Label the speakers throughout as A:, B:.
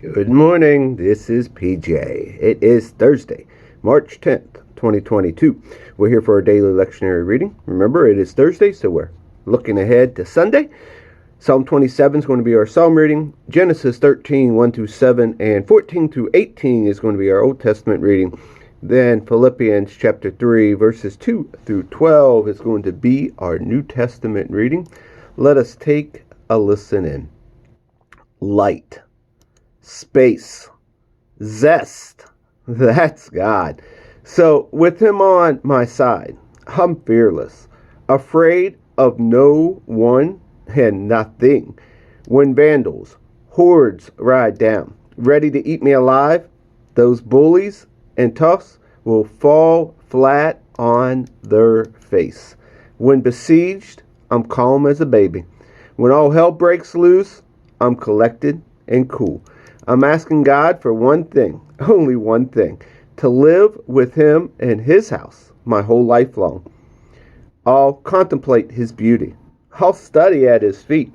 A: Good morning. This is PJ. It is Thursday, March 10th, 2022. We're here for our daily lectionary reading. Remember, it is Thursday, so we're looking ahead to Sunday. Psalm 27 is going to be our psalm reading. Genesis 13, 1 through 7, and 14 through 18 is going to be our Old Testament reading. Then Philippians chapter 3, verses 2 through 12 is going to be our New Testament reading. Let us take a listen in. Light. Space, zest, that's God. So with him on my side, I'm fearless, afraid of no one and nothing. When vandals, hordes ride down, ready to eat me alive, those bullies and toughs will fall flat on their face. When besieged, I'm calm as a baby. When all hell breaks loose, I'm collected and cool. I'm asking God for one thing, only one thing, to live with him in his house my whole life long. I'll contemplate his beauty. I'll study at his feet.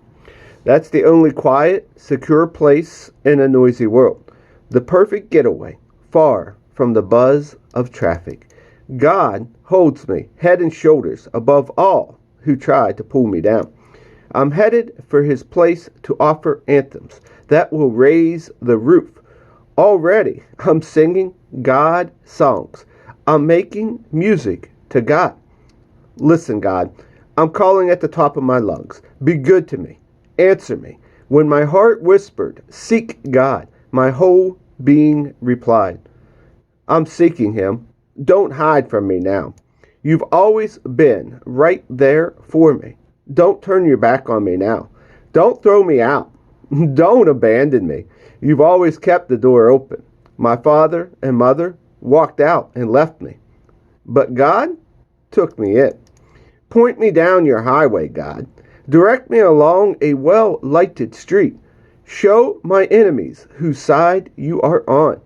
A: That's the only quiet, secure place in a noisy world. The perfect getaway, far from the buzz of traffic. God holds me head and shoulders above all who try to pull me down. I'm headed for his place to offer anthems that will raise the roof. Already, I'm singing God songs. I'm making music to God. Listen, God, I'm calling at the top of my lungs. Be good to me. Answer me. When my heart whispered, seek God, my whole being replied, I'm seeking him. Don't hide from me now. You've always been right there for me. Don't turn your back on me now. Don't throw me out. Don't abandon me. You've always kept the door open. My father and mother walked out and left me, but God took me in. Point me down your highway, God. Direct me along a well-lighted street. Show my enemies whose side you are on.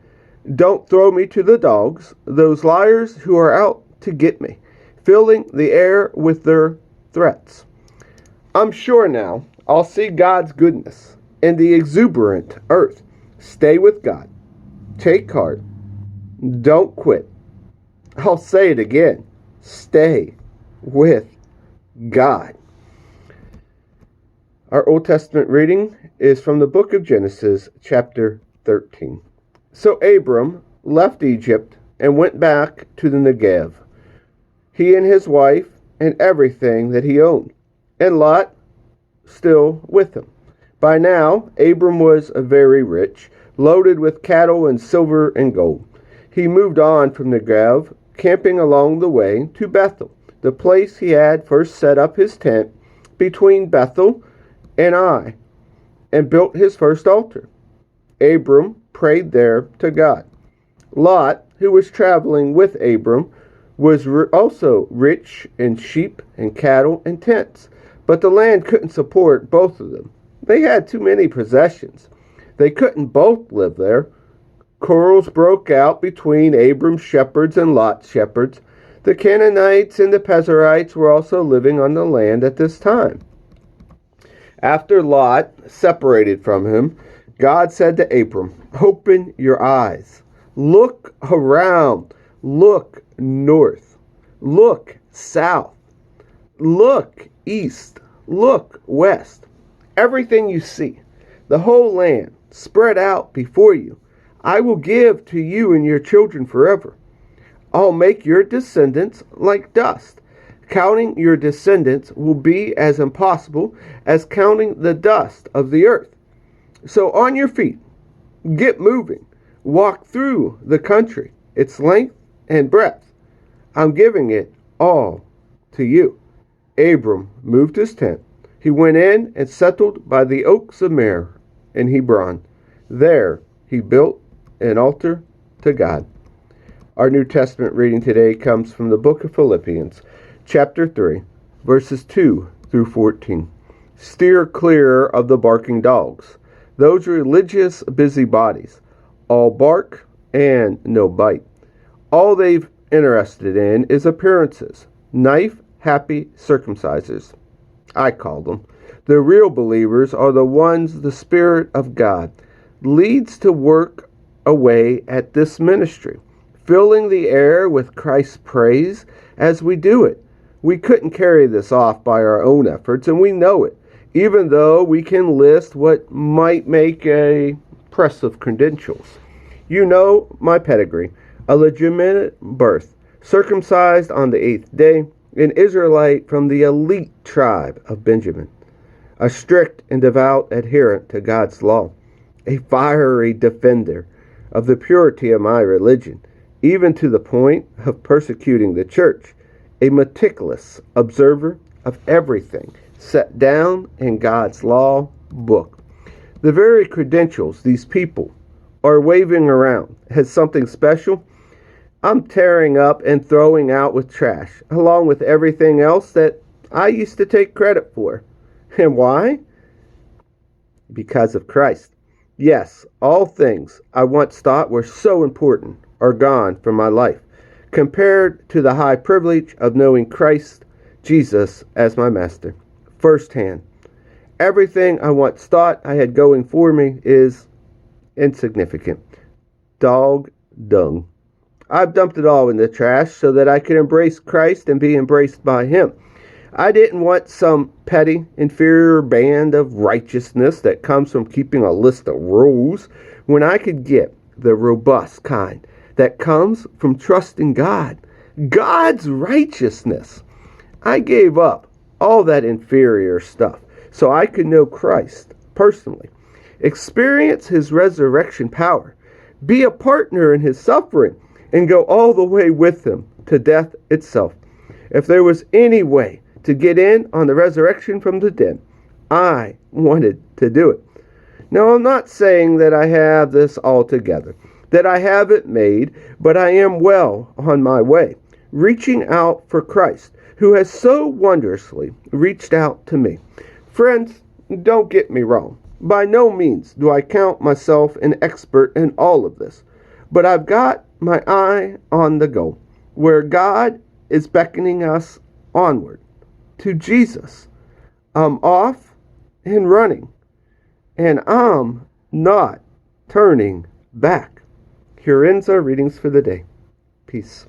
A: Don't throw me to the dogs, those liars who are out to get me, filling the air with their threats. I'm sure now I'll see God's goodness in the exuberant earth. Stay with God. Take heart. Don't quit. I'll say it again. Stay with God. Our Old Testament reading is from the book of Genesis, chapter 13. So Abram left Egypt and went back to the Negev, he and his wife and everything that he owned, and Lot still with him. By now, Abram was very rich, loaded with cattle and silver and gold. He moved on from Negev, camping along the way to Bethel, the place he had first set up his tent between Bethel and Ai, and built his first altar. Abram prayed there to God. Lot, who was traveling with Abram, was also rich in sheep and cattle and tents, but the land couldn't support both of them. They had too many possessions. They couldn't both live there. Quarrels broke out between Abram's shepherds and Lot's shepherds. The Canaanites and the Perizzites were also living on the land at this time. After Lot separated from him, God said to Abram, open your eyes. Look around. Look north. Look south. Look east. Look west. Everything you see, the whole land spread out before you, I will give to you and your children forever. I'll make your descendants like dust. Counting your descendants will be as impossible as counting the dust of the earth. So on your feet, get moving. Walk through the country, its length and breadth. I'm giving it all to you. Abram moved his tent. He went in and settled by the oaks of Mamre in Hebron. There he built an altar to God. Our New Testament reading today comes from the book of Philippians, chapter 3, verses 2 through 14. Steer clear of the barking dogs, those religious busybodies, all bark and no bite. All they've interested in is appearances, knife-happy circumcisers, I call them. The real believers are the ones the Spirit of God leads to work away at this ministry, filling the air with Christ's praise as we do it. We couldn't carry this off by our own efforts, and we know it, even though we can list what might make a impressive credentials. You know my pedigree, a legitimate birth, circumcised on the 8th day, an Israelite from the elite tribe of Benjamin, a strict and devout adherent to God's law, a fiery defender of the purity of my religion, even to the point of persecuting the church, a meticulous observer of everything set down in God's law book. The very credentials these people are waving around as something special, I'm tearing up and throwing out with trash, along with everything else that I used to take credit for. And why? Because of Christ. Yes, all things I once thought were so important are gone from my life, compared to the high privilege of knowing Christ Jesus as my master, firsthand. Everything I once thought I had going for me is insignificant. Dog dung. I've dumped it all in the trash so that I could embrace Christ and be embraced by Him. I didn't want some petty, inferior band of righteousness that comes from keeping a list of rules when I could get the robust kind that comes from trusting God, God's righteousness. I gave up all that inferior stuff so I could know Christ personally, experience His resurrection power, be a partner in His suffering, and go all the way with Him to death itself. If there was any way to get in on the resurrection from the dead, I wanted to do it. Now, I'm not saying that I have this all together, that I have it made, but I am well on my way, reaching out for Christ, who has so wondrously reached out to me. Friends, don't get me wrong. By no means do I count myself an expert in all of this, but I've got my eye on the goal, where God is beckoning us onward to Jesus. I'm off and running, and I'm not turning back. Here ends our readings for the day. Peace.